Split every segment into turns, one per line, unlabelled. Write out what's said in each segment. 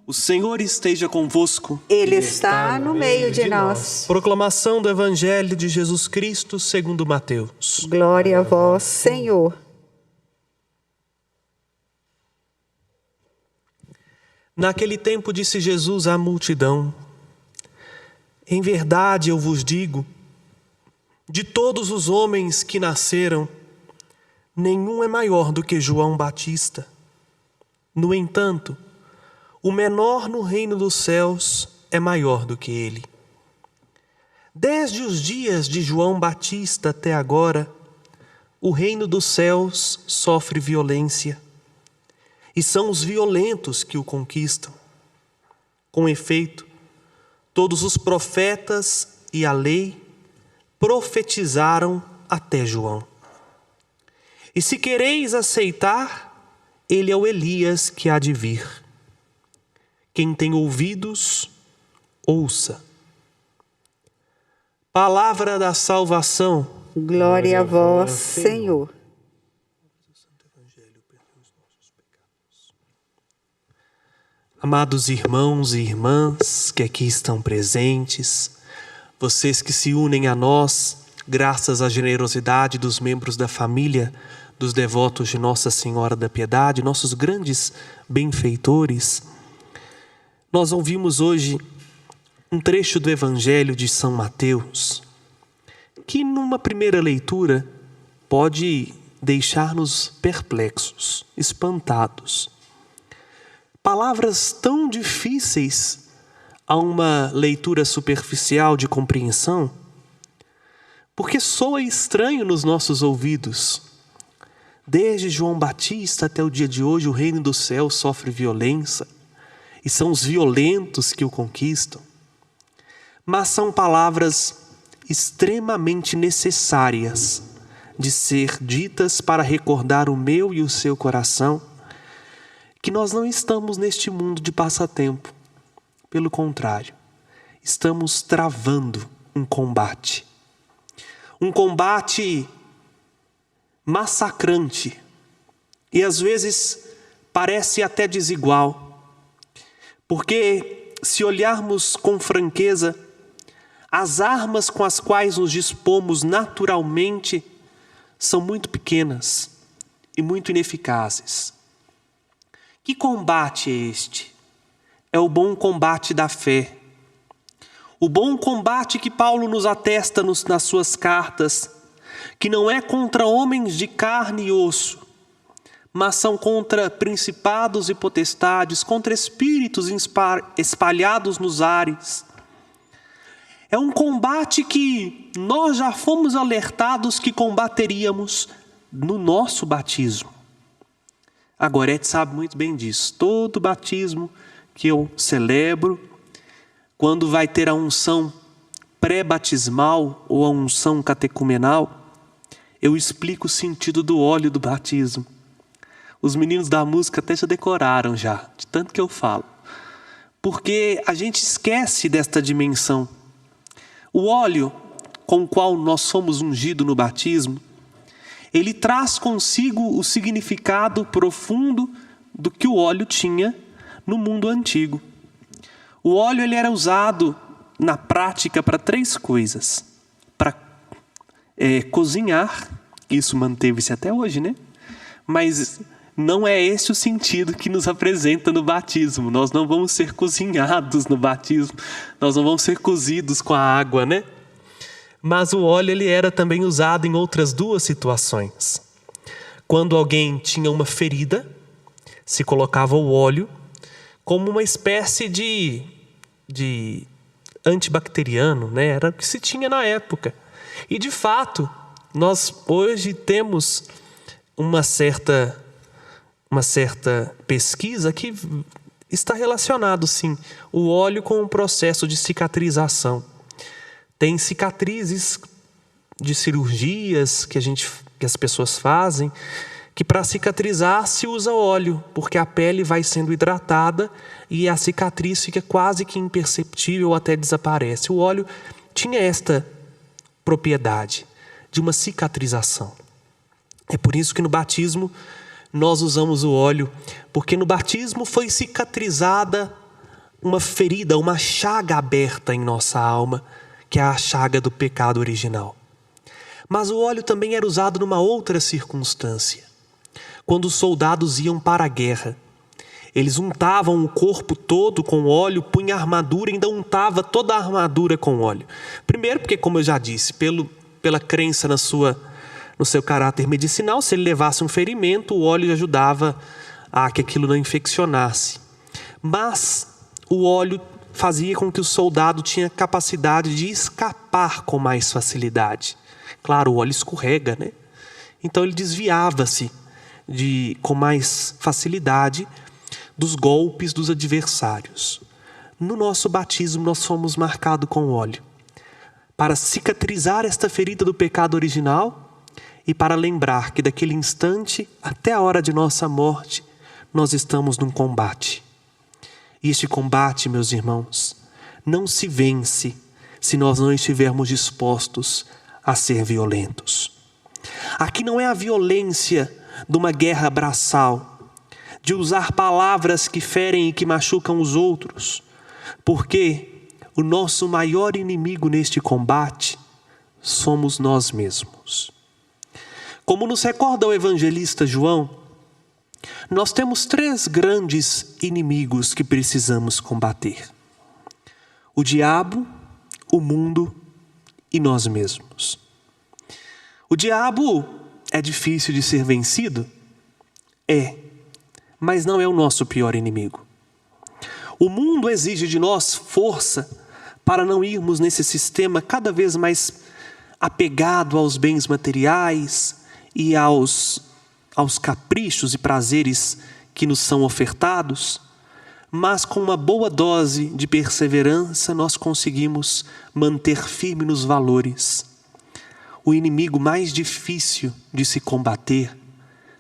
O Senhor esteja convosco.
Ele está no meio de nós.
Proclamação do Evangelho de Jesus Cristo segundo Mateus.
Glória a vós, Senhor.
Naquele tempo disse Jesus à multidão: em verdade eu vos digo, de todos os homens que nasceram, nenhum é maior do que João Batista. No entanto, o menor no reino dos céus é maior do que ele. Desde os dias de João Batista até agora, o reino dos céus sofre violência, e são os violentos que o conquistam. Com efeito, todos os profetas e a lei profetizaram até João. E se quereis aceitar, ele é o Elias que há de vir. Quem tem ouvidos, ouça. Palavra da salvação.
Glória a vós, Senhor.
Amados irmãos e irmãs que aqui estão presentes, vocês que se unem a nós, graças à generosidade dos membros da família, dos devotos de Nossa Senhora da Piedade, nossos grandes benfeitores, nós ouvimos hoje um trecho do Evangelho de São Mateus, que numa primeira leitura pode deixar-nos perplexos, espantados. Palavras tão difíceis a uma leitura superficial de compreensão, porque soa estranho nos nossos ouvidos. Desde João Batista até o dia de hoje, o reino do céu sofre violência, e são os violentos que o conquistam. Mas são palavras extremamente necessárias de ser ditas para recordar o meu e o seu coração que nós não estamos neste mundo de passatempo. Pelo contrário, estamos travando um combate. Um combate massacrante e às vezes parece até desigual. Porque se olharmos com franqueza, as armas com as quais nos dispomos naturalmente são muito pequenas e muito ineficazes. Que combate é este? É o bom combate da fé. O bom combate que Paulo nos atesta nas suas cartas, que não é contra homens de carne e osso, mas são contra principados e potestades, contra espíritos espalhados nos ares. É um combate que nós já fomos alertados que combateríamos no nosso batismo. A Gorete sabe muito bem disso. Todo batismo que eu celebro, quando vai ter a unção pré-batismal ou a unção catecumenal, eu explico o sentido do óleo do batismo. Os meninos da música até já decoraram já, de tanto que eu falo. Porque a gente esquece desta dimensão. O óleo com o qual nós somos ungidos no batismo, ele traz consigo o significado profundo do que o óleo tinha no mundo antigo. O óleo ele era usado na prática para três coisas. Para cozinhar, isso manteve-se até hoje, né? Mas não é esse o sentido que nos apresenta no batismo. Nós não vamos ser cozinhados no batismo, nós não vamos ser cozidos com a água, né? Mas o óleo ele era também usado em outras duas situações. Quando alguém tinha uma ferida, se colocava o óleo como uma espécie de antibacteriano, né? Era o que se tinha na época. E de fato, nós hoje temos uma certa pesquisa que está relacionado, sim, o óleo com o processo de cicatrização. Tem cicatrizes de cirurgias que as pessoas fazem, que para cicatrizar se usa óleo, porque a pele vai sendo hidratada e a cicatriz fica quase que imperceptível, até desaparece. O óleo tinha esta propriedade de uma cicatrização. É por isso que no batismo nós usamos o óleo, porque no batismo foi cicatrizada uma ferida, uma chaga aberta em nossa alma, que é a chaga do pecado original. Mas o óleo também era usado numa outra circunstância. Quando os soldados iam para a guerra, eles untavam o corpo todo com óleo, punha a armadura e ainda untava toda a armadura com óleo. Primeiro porque, como eu já disse, pela crença no seu caráter medicinal, se ele levasse um ferimento, o óleo ajudava a que aquilo não infeccionasse. Mas o óleo fazia com que o soldado tinha capacidade de escapar com mais facilidade. Claro, o óleo escorrega, né? Então ele desviava-se com mais facilidade dos golpes dos adversários. No nosso batismo nós fomos marcados com óleo, para cicatrizar esta ferida do pecado original e para lembrar que daquele instante até a hora de nossa morte, nós estamos num combate. E este combate, meus irmãos, não se vence se nós não estivermos dispostos a ser violentos. Aqui não é a violência de uma guerra braçal, de usar palavras que ferem e que machucam os outros, porque o nosso maior inimigo neste combate somos nós mesmos. Como nos recorda o evangelista João, nós temos 3 grandes inimigos que precisamos combater: o diabo, o mundo e nós mesmos. O diabo é difícil de ser vencido? Mas não é o nosso pior inimigo. O mundo exige de nós força para não irmos nesse sistema cada vez mais apegado aos bens materiais e aos caprichos e prazeres que nos são ofertados, mas com uma boa dose de perseverança nós conseguimos manter firme nos valores. O inimigo mais difícil de se combater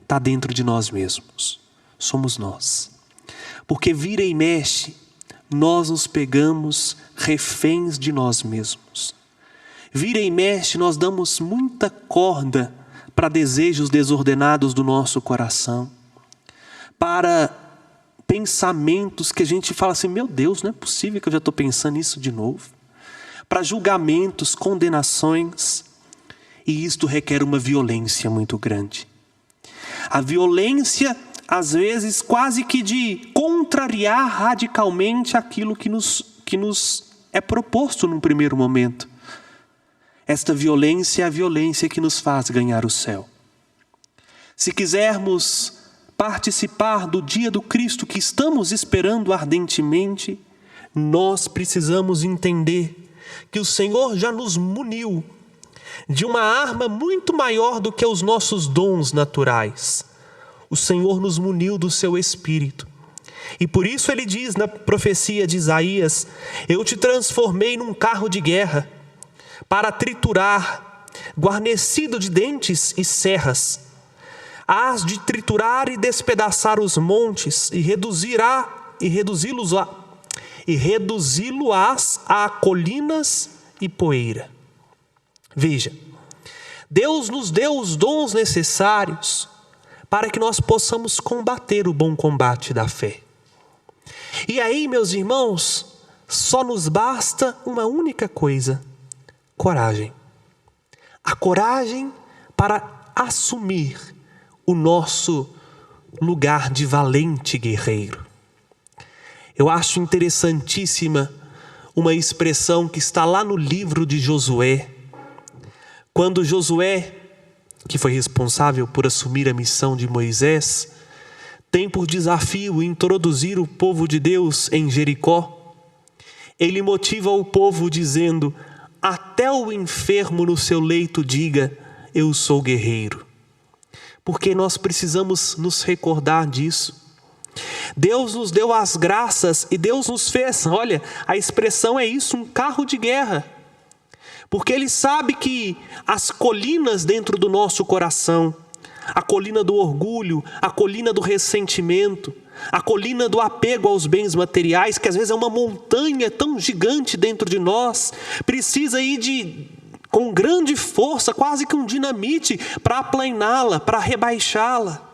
está dentro de nós mesmos. Somos nós. Porque vira e mexe, nós nos pegamos reféns de nós mesmos. Vira e mexe, nós damos muita corda para desejos desordenados do nosso coração, para pensamentos que a gente fala assim: meu Deus, não é possível que eu já estou pensando nisso de novo. Para julgamentos, condenações, e isto requer uma violência muito grande. A violência, às vezes, quase que de contrariar radicalmente aquilo que nos é proposto num primeiro momento. Esta violência é a violência que nos faz ganhar o céu. Se quisermos participar do dia do Cristo que estamos esperando ardentemente, nós precisamos entender que o Senhor já nos muniu de uma arma muito maior do que os nossos dons naturais. O Senhor nos muniu do seu Espírito. E por isso ele diz na profecia de Isaías: eu te transformei num carro de guerra para triturar, guarnecido de dentes e serras. Hás de triturar e despedaçar os montes e reduzi-lo-ás a colinas e poeira. Veja, Deus nos deu os dons necessários para que nós possamos combater o bom combate da fé. E aí, meus irmãos, só nos basta uma única coisa: coragem. A coragem para assumir o nosso lugar de valente guerreiro. Eu acho interessantíssima uma expressão que está lá no livro de Josué. Quando Josué, que foi responsável por assumir a missão de Moisés, tem por desafio introduzir o povo de Deus em Jericó, ele motiva o povo dizendo: até o enfermo no seu leito diga, eu sou guerreiro. Porque nós precisamos nos recordar disso. Deus nos deu as graças e Deus nos fez, olha, a expressão é isso, um carro de guerra. Porque Ele sabe que as colinas dentro do nosso coração, a colina do orgulho, a colina do ressentimento, a colina do apego aos bens materiais, que às vezes é uma montanha tão gigante dentro de nós, precisa ir com grande força, quase que um dinamite, para aplaná-la, para rebaixá-la.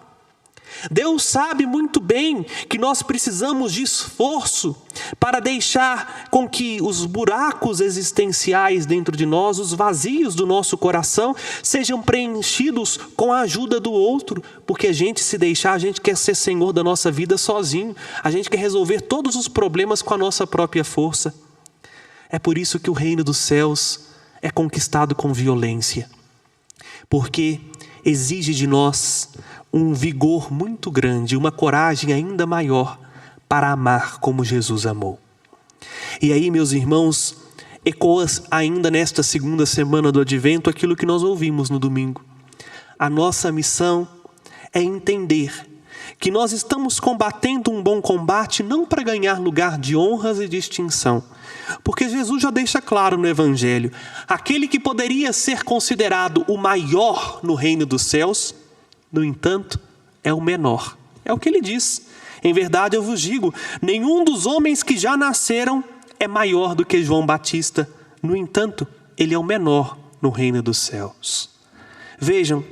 Deus sabe muito bem que nós precisamos de esforço para deixar com que os buracos existenciais dentro de nós, os vazios do nosso coração, sejam preenchidos com a ajuda do outro, porque a gente, se deixar, a gente quer ser senhor da nossa vida sozinho, a gente quer resolver todos os problemas com a nossa própria força. É por isso que o reino dos céus é conquistado com violência, porque exige de nós um vigor muito grande, uma coragem ainda maior para amar como Jesus amou. E aí, meus irmãos, ecoa ainda nesta segunda semana do Advento aquilo que nós ouvimos no domingo. A nossa missão é entender que nós estamos combatendo um bom combate não para ganhar lugar de honras e distinção, porque Jesus já deixa claro no Evangelho, aquele que poderia ser considerado o maior no reino dos céus, no entanto, é o menor. É o que ele diz. Em verdade, eu vos digo, nenhum dos homens que já nasceram é maior do que João Batista. No entanto, ele é o menor no reino dos céus. Vejam,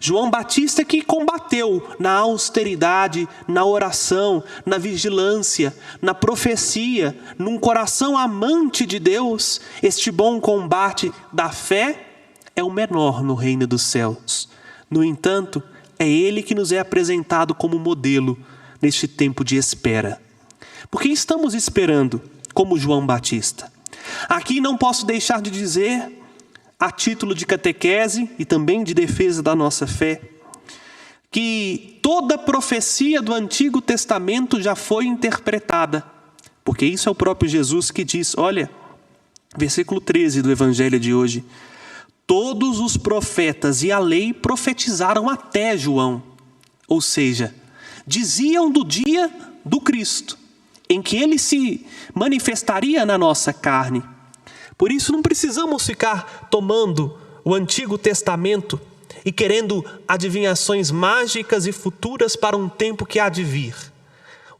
João Batista que combateu na austeridade, na oração, na vigilância, na profecia, num coração amante de Deus, este bom combate da fé é o menor no reino dos céus. No entanto, é ele que nos é apresentado como modelo neste tempo de espera. Porque estamos esperando como João Batista. Aqui não posso deixar de dizer, a título de catequese e também de defesa da nossa fé, que toda profecia do Antigo Testamento já foi interpretada. Porque isso é o próprio Jesus que diz, olha, versículo 13 do Evangelho de hoje. Todos os profetas e a lei profetizaram até João. Ou seja, diziam do dia do Cristo, em que ele se manifestaria na nossa carne. Por isso não precisamos ficar tomando o Antigo Testamento e querendo adivinhações mágicas e futuras para um tempo que há de vir.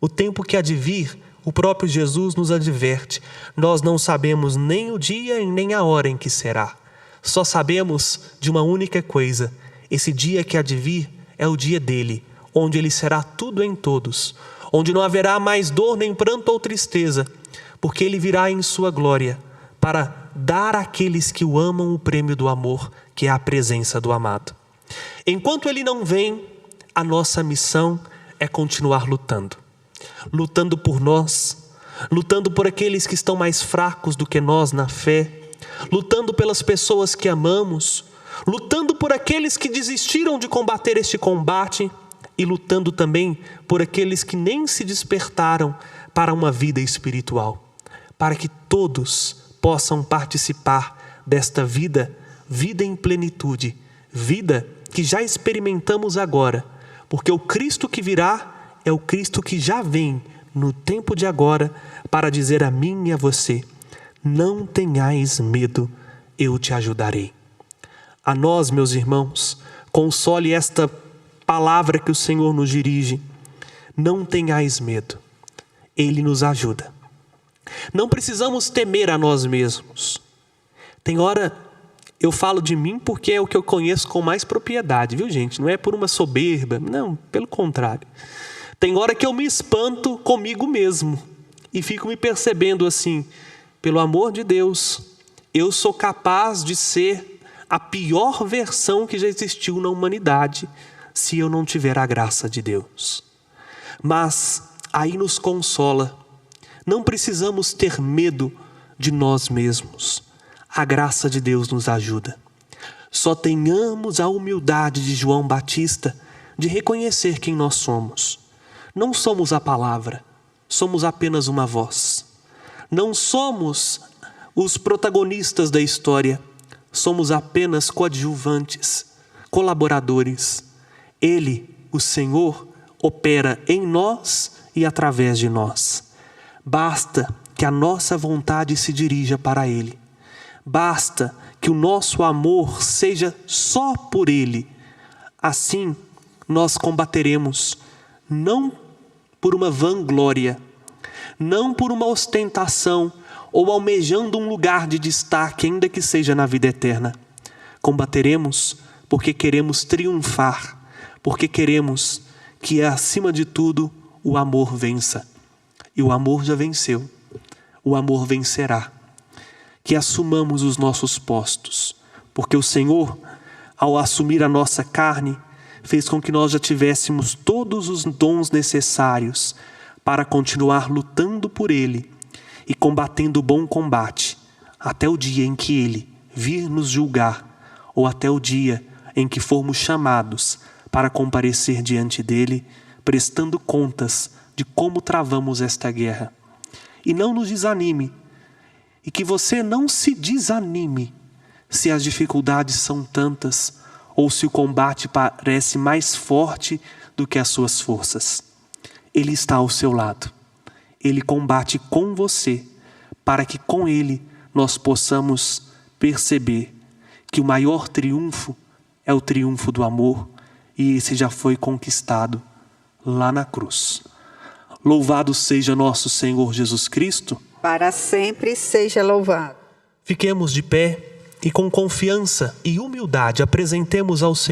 O tempo que há de vir, o próprio Jesus nos adverte. Nós não sabemos nem o dia e nem a hora em que será. Só sabemos de uma única coisa: esse dia que há de vir é o dia dele, onde ele será tudo em todos, onde não haverá mais dor, nem pranto ou tristeza, porque ele virá em sua glória para dar àqueles que o amam o prêmio do amor, que é a presença do amado. Enquanto ele não vem, a nossa missão é continuar lutando. Lutando por nós, lutando por aqueles que estão mais fracos do que nós na fé, lutando pelas pessoas que amamos, lutando por aqueles que desistiram de combater este combate e lutando também por aqueles que nem se despertaram para uma vida espiritual, para que todos possam participar desta vida em plenitude, vida que já experimentamos agora, porque o Cristo que virá é o Cristo que já vem no tempo de agora para dizer a mim e a você: não tenhais medo, eu te ajudarei. A nós, meus irmãos, console esta palavra que o Senhor nos dirige. Não tenhais medo, Ele nos ajuda. Não precisamos temer a nós mesmos. Tem hora, eu falo de mim porque é o que eu conheço com mais propriedade, viu, gente? Não é por uma soberba, não, pelo contrário. Tem hora que eu me espanto comigo mesmo e fico me percebendo assim: pelo amor de Deus, eu sou capaz de ser a pior versão que já existiu na humanidade se eu não tiver a graça de Deus. Mas aí nos consola. Não precisamos ter medo de nós mesmos. A graça de Deus nos ajuda. Só tenhamos a humildade de João Batista de reconhecer quem nós somos. Não somos a palavra, somos apenas uma voz. Não somos os protagonistas da história, somos apenas coadjuvantes, colaboradores. Ele, o Senhor, opera em nós e através de nós. Basta que a nossa vontade se dirija para Ele. Basta que o nosso amor seja só por Ele. Assim, nós combateremos, não por uma vanglória, não por uma ostentação ou almejando um lugar de destaque, ainda que seja na vida eterna. Combateremos porque queremos triunfar, porque queremos que acima de tudo o amor vença. E o amor já venceu. O amor vencerá. Que assumamos os nossos postos, porque o Senhor, ao assumir a nossa carne, fez com que nós já tivéssemos todos os dons necessários para continuar lutando por Ele e combatendo o bom combate, até o dia em que Ele vir nos julgar, ou até o dia em que formos chamados para comparecer diante dEle, prestando contas de como travamos esta guerra. E não nos desanime, e que você não se desanime se as dificuldades são tantas, ou se o combate parece mais forte do que as suas forças. Ele está ao seu lado. Ele combate com você, para que com Ele nós possamos perceber que o maior triunfo é o triunfo do amor, e esse já foi conquistado lá na cruz. Louvado seja nosso Senhor Jesus Cristo.
Para sempre seja louvado.
Fiquemos de pé e com confiança e humildade apresentemos ao Senhor